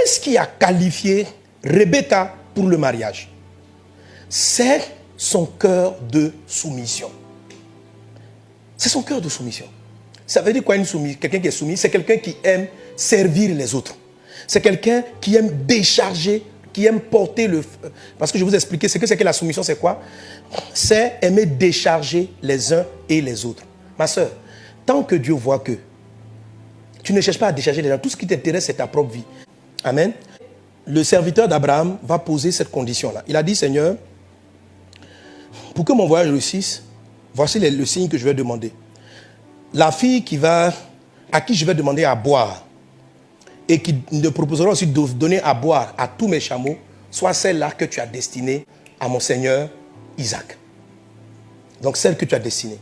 Qu'est-ce qui a qualifié Rebecca pour le mariage? C'est son cœur de soumission. C'est son cœur de soumission. Ça veut dire quoi une soumise? Quelqu'un qui est soumis, c'est quelqu'un qui aime servir les autres. C'est quelqu'un qui aime décharger, qui aime porter le... Parce que je vous ai expliqué, c'est que la soumission, c'est quoi? C'est aimer décharger les uns et les autres. Ma soeur, tant que Dieu voit que tu ne cherches pas à décharger les gens, tout ce qui t'intéresse, c'est ta propre vie. Amen. Le serviteur d'Abraham va poser cette condition-là. Il a dit, Seigneur, pour que mon voyage réussisse, voici le signe que je vais demander. La fille à qui je vais demander à boire et qui me proposera aussi de donner à boire à tous mes chameaux, soit celle-là que tu as destinée à mon Seigneur Isaac. Donc celle que tu as destinée.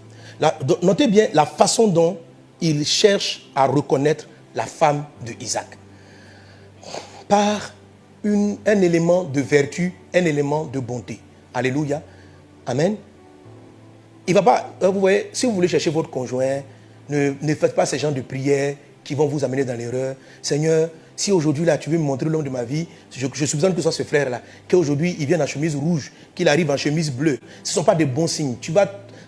Notez bien la façon dont il cherche à reconnaître la femme de Isaac. Par un élément de vertu, un élément de bonté. Alléluia. Amen. Il va pas, vous voyez, si vous voulez chercher votre conjoint, ne faites pas ces genres de prières qui vont vous amener dans l'erreur. Seigneur, si aujourd'hui là tu veux me montrer l'homme de ma vie, je soupçonne que ce soit ce frère là, qu'aujourd'hui il vienne en chemise rouge, qu'il arrive en chemise bleue. Ce ne sont pas des bons signes.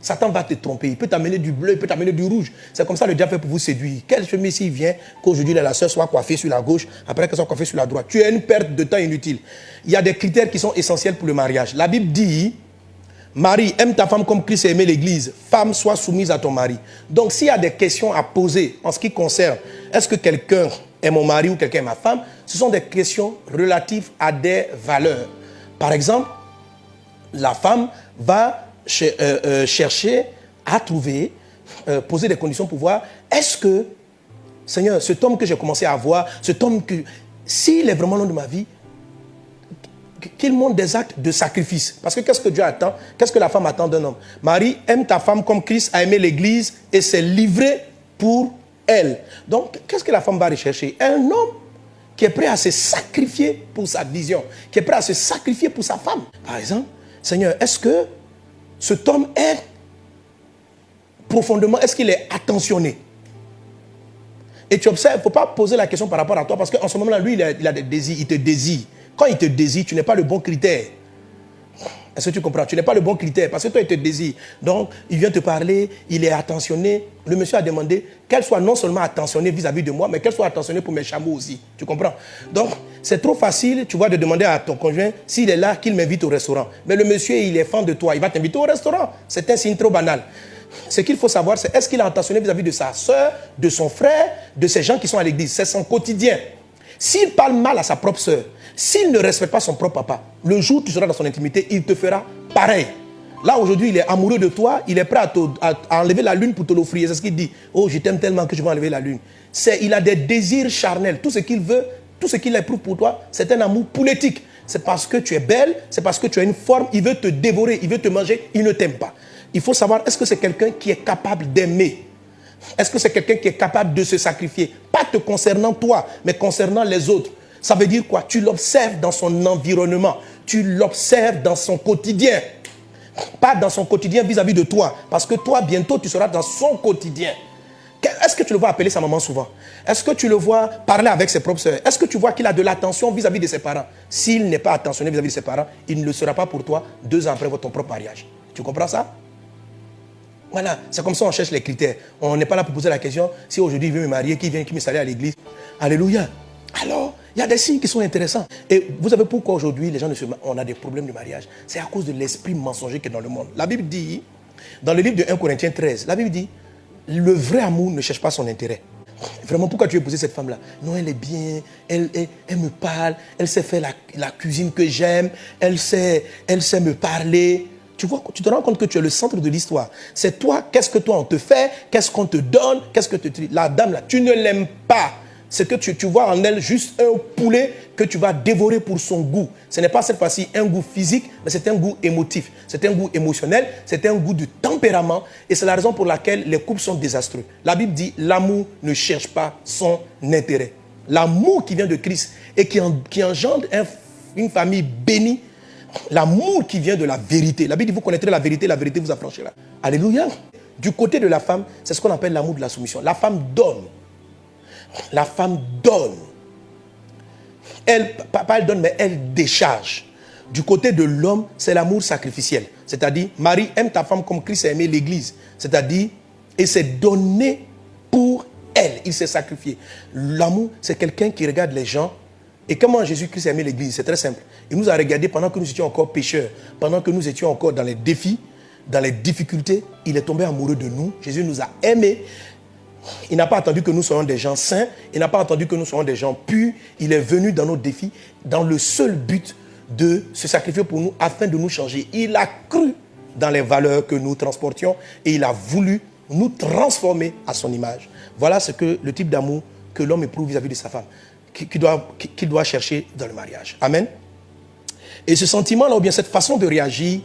Satan va te tromper. Il peut t'amener du bleu, il peut t'amener du rouge. C'est comme ça le diable fait pour vous séduire. Quelle chemise s'il vient qu'aujourd'hui la soeur soit coiffée sur la gauche, après qu'elle soit coiffée sur la droite? Tu as une perte de temps inutile. Il y a des critères qui sont essentiels pour le mariage. La Bible dit, Marie, aime ta femme comme Christ a aimé l'église. Femme, sois soumise à ton mari. Donc s'il y a des questions à poser en ce qui concerne, est-ce que quelqu'un est mon mari ou quelqu'un est ma femme? Ce sont des questions relatives à des valeurs. Par exemple, la femme va chercher à trouver, poser des conditions pour voir, est-ce que, Seigneur, cet homme que j'ai commencé à voir, cet homme que, s'il est vraiment l'homme de ma vie, qu'il montre des actes de sacrifice. Parce que qu'est-ce que Dieu attend? Qu'est-ce que la femme attend d'un homme? Marie, aime ta femme comme Christ a aimé l'église et s'est livré pour elle. Donc, qu'est-ce que la femme va rechercher? Un homme qui est prêt à se sacrifier pour sa vision, qui est prêt à se sacrifier pour sa femme. Par exemple, Seigneur, est-ce que cet homme est profondément, est-ce qu'il est attentionné? Et tu observes, il ne faut pas poser la question par rapport à toi, parce qu'en ce moment-là, lui, il a des désirs, il te désire. Quand il te désire, tu n'es pas le bon critère. Est-ce que tu comprends? Tu n'es pas le bon critère, parce que toi, il te désire. Donc, il vient te parler, il est attentionné. Le monsieur a demandé qu'elle soit non seulement attentionnée vis-à-vis de moi, mais qu'elle soit attentionnée pour mes chameaux aussi. Tu comprends? Donc, c'est trop facile, tu vois, de demander à ton conjoint s'il est là, qu'il m'invite au restaurant. Mais le monsieur, il est fan de toi, il va t'inviter au restaurant. C'est un signe trop banal. Ce qu'il faut savoir, c'est est-ce qu'il est attentionné vis-à-vis de sa soeur, de son frère, de ces gens qui sont à l'église. C'est son quotidien. S'il parle mal à sa propre soeur, s'il ne respecte pas son propre papa, le jour où tu seras dans son intimité, il te fera pareil. Là, aujourd'hui, il est amoureux de toi, il est prêt à enlever la lune pour te l'offrir. C'est ce qu'il dit. Oh, je t'aime tellement que je vais enlever la lune. Il a des désirs charnels. Tout ce qu'il veut, tout ce qu'il éprouve pour toi, c'est un amour politique. C'est parce que tu es belle, c'est parce que tu as une forme, il veut te dévorer, il veut te manger, il ne t'aime pas. Il faut savoir, est-ce que c'est quelqu'un qui est capable d'aimer? Est-ce que c'est quelqu'un qui est capable de se sacrifier? Pas te concernant toi, mais concernant les autres. Ça veut dire quoi? Tu l'observes dans son environnement. Tu l'observes dans son quotidien. Pas dans son quotidien vis-à-vis de toi. Parce que toi, bientôt, tu seras dans son quotidien. Est-ce que tu le vois appeler sa maman souvent? Est-ce que tu le vois parler avec ses propres soeurs? Est-ce que tu vois qu'il a de l'attention vis-à-vis de ses parents? S'il n'est pas attentionné vis-à-vis de ses parents, il ne le sera pas pour toi 2 ans après ton propre mariage. Tu comprends ça? Voilà, c'est comme ça qu'on cherche les critères. On n'est pas là pour poser la question, si aujourd'hui il veut me marier, qui me salue à l'église. Alléluia. Alors, il y a des signes qui sont intéressants. Et vous savez pourquoi aujourd'hui les gens on a des problèmes de mariage? C'est à cause de l'esprit mensonger qui est dans le monde. La Bible dit, dans le livre de 1 Corinthiens 13, la Bible dit, le vrai amour ne cherche pas son intérêt. Vraiment, pourquoi tu veux épouser cette femme-là? Non, elle est bien, elle me parle, elle sait faire la cuisine que j'aime, elle sait me parler. Tu vois, tu te rends compte que tu es le centre de l'histoire. C'est toi, qu'est-ce que toi on te fait, qu'est-ce qu'on te donne, qu'est-ce que la dame là, tu ne l'aimes pas. C'est que tu vois en elle juste un poulet que tu vas dévorer pour son goût. Ce n'est pas cette fois-ci un goût physique, mais c'est un goût émotif. C'est un goût émotionnel, c'est un goût de tempérament. Et c'est la raison pour laquelle les couples sont désastreux. La Bible dit, l'amour ne cherche pas son intérêt. L'amour qui vient de Christ et qui engendre une famille bénie, l'amour qui vient de la vérité. La Bible dit, vous connaîtrez la vérité vous affranchira. Alléluia. Du côté de la femme, c'est ce qu'on appelle l'amour de la soumission. La femme donne. La femme donne. Elle, pas elle donne, mais elle décharge. Du côté de l'homme, c'est l'amour sacrificiel. C'est-à-dire, Marie, aime ta femme comme Christ a aimé l'Église. C'est-à-dire, il s'est donné pour elle. Il s'est sacrifié. L'amour, c'est quelqu'un qui regarde les gens. Et comment Jésus-Christ a aimé l'Église? C'est très simple. Il nous a regardés pendant que nous étions encore pécheurs, pendant que nous étions encore dans les défis, dans les difficultés. Il est tombé amoureux de nous. Jésus nous a aimés. Il n'a pas attendu que nous soyons des gens saints. Il n'a pas attendu que nous soyons des gens purs. Il est venu dans nos défis, dans le seul but de se sacrifier pour nous afin de nous changer. Il a cru dans les valeurs que nous transportions et il a voulu nous transformer à son image. Voilà ce que le type d'amour que l'homme éprouve vis-à-vis de sa femme, qu'il doit chercher dans le mariage. Amen. Et ce sentiment-là, ou bien cette façon de réagir,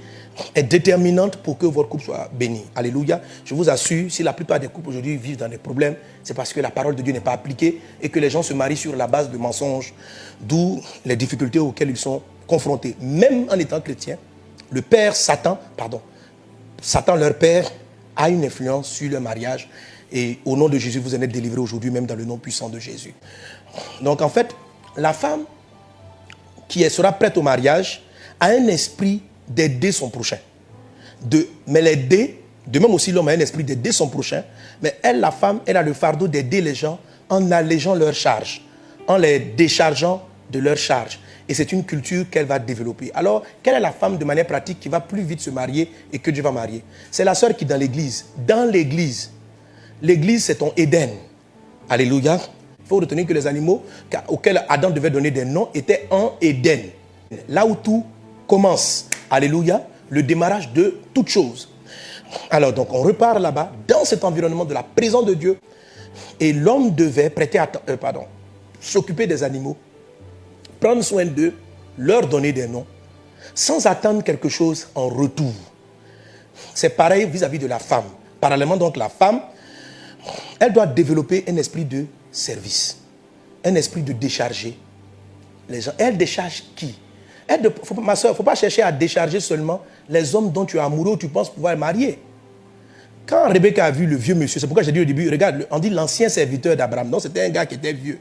est déterminante pour que votre couple soit béni. Alléluia. Je vous assure, si la plupart des couples aujourd'hui vivent dans des problèmes, c'est parce que la parole de Dieu n'est pas appliquée et que les gens se marient sur la base de mensonges, d'où les difficultés auxquelles ils sont confrontés. Même en étant chrétiens, le père Satan, leur père, a une influence sur le mariage. Et au nom de Jésus, vous en êtes délivrés aujourd'hui, même dans le nom puissant de Jésus. Donc en fait, la femme qui sera prête au mariage a un esprit d'aider son prochain. Mais l'aider, de même aussi l'homme a un esprit d'aider son prochain, mais elle, la femme, elle a le fardeau d'aider les gens en allégeant leurs charges, en les déchargeant de leurs charges. Et c'est une culture qu'elle va développer. Alors, quelle est la femme de manière pratique qui va plus vite se marier et que Dieu va marier? C'est la sœur qui est dans l'église. Dans l'église, l'église c'est ton Éden. Alléluia. Il faut retenir que les animaux auxquels Adam devait donner des noms étaient en Éden. Là où tout commence. Alléluia. Le démarrage de toute chose. Alors, donc, on repart là-bas, dans cet environnement de la présence de Dieu. Et l'homme devait s'occuper des animaux, prendre soin d'eux, leur donner des noms, sans attendre quelque chose en retour. C'est pareil vis-à-vis de la femme. Parallèlement, donc, la femme, elle doit développer un esprit de service, un esprit de décharger les gens. Elle décharge qui? Ma soeur, il ne faut pas chercher à décharger seulement les hommes dont tu es amoureux ou tu penses pouvoir marier. Quand Rebecca a vu le vieux monsieur, c'est pourquoi j'ai dit au début, regarde, on dit l'ancien serviteur d'Abraham. Donc c'était un gars qui était vieux.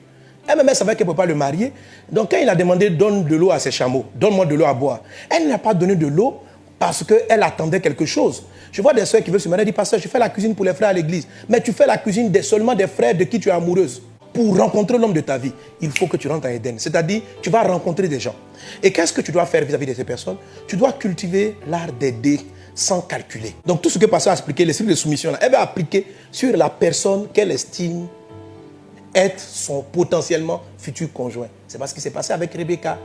Elle-même, elle savait qu'elle ne pouvait pas le marier. Donc quand il a demandé, donne de l'eau à ses chameaux, donne-moi de l'eau à boire, elle n'a pas donné de l'eau parce qu'elle attendait quelque chose. Je vois des soeurs qui veulent se marier, elle dit, pasteur, je fais la cuisine pour les frères à l'église. Mais tu fais la cuisine seulement des frères de qui tu es amoureuse. Pour rencontrer l'homme de ta vie, il faut que tu rentres en Éden. C'est-à-dire, tu vas rencontrer des gens. Et qu'est-ce que tu dois faire vis-à-vis de ces personnes? Tu dois cultiver l'art d'aider sans calculer. Donc tout ce que pasteur a expliqué, l'esprit de soumission, là, elle va appliquer sur la personne qu'elle estime être son potentiellement futur conjoint. C'est parce ce qui s'est passé avec Rebecca.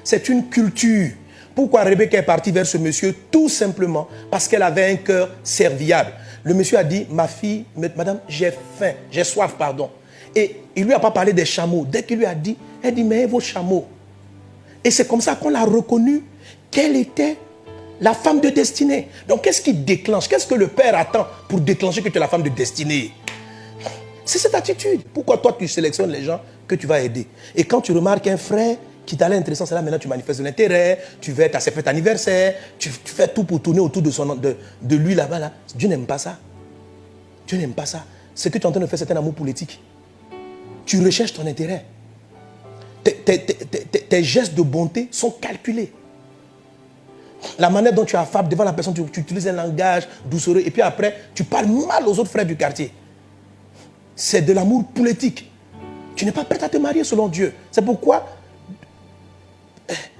C'est une culture. Pourquoi Rebecca est partie vers ce monsieur? Tout simplement parce qu'elle avait un cœur serviable. Le monsieur a dit, ma fille, madame, j'ai faim, j'ai soif, pardon. Et il ne lui a pas parlé des chameaux. Dès qu'il lui a dit, elle dit, mais vos chameaux. Et c'est comme ça qu'on l'a reconnue qu'elle était la femme de destinée. Donc qu'est-ce qui déclenche? Qu'est-ce que le père attend pour déclencher que tu es la femme de destinée? C'est cette attitude. Pourquoi toi tu sélectionnes les gens que tu vas aider? Et quand tu remarques un frère qui t'a l'air intéressant, c'est là maintenant tu manifestes de l'intérêt, tu vas à ses fêtes anniversaires, tu fais tout pour tourner autour de lui là-bas. Là. Dieu n'aime pas ça. Dieu n'aime pas ça. Ce que tu es en train de faire, c'est un amour politique. Tu recherches ton intérêt. Tes gestes de bonté sont calculés. La manière dont tu es affable devant la personne, tu utilises un langage doucereux et puis après, tu parles mal aux autres frères du quartier. C'est de l'amour politique. Tu n'es pas prêt à te marier selon Dieu. C'est pourquoi,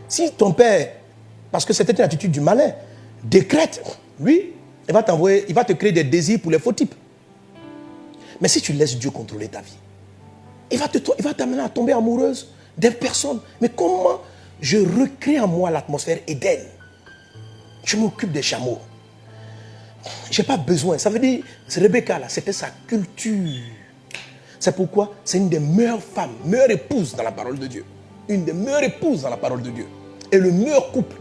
si ton père, parce que c'était une attitude du malin, décrète, lui, il va te créer des désirs pour les faux types. Mais si tu laisses Dieu contrôler ta vie, il va t'amener à tomber amoureuse des personnes. Mais comment je recrée en moi l'atmosphère Éden? Je m'occupe des chameaux. Je n'ai pas besoin. Ça veut dire, Rebecca, là, c'était sa culture. C'est pourquoi c'est une des meilleures femmes, meilleure épouse dans la parole de Dieu. Une des meilleures épouses dans la parole de Dieu. Et le meilleur couple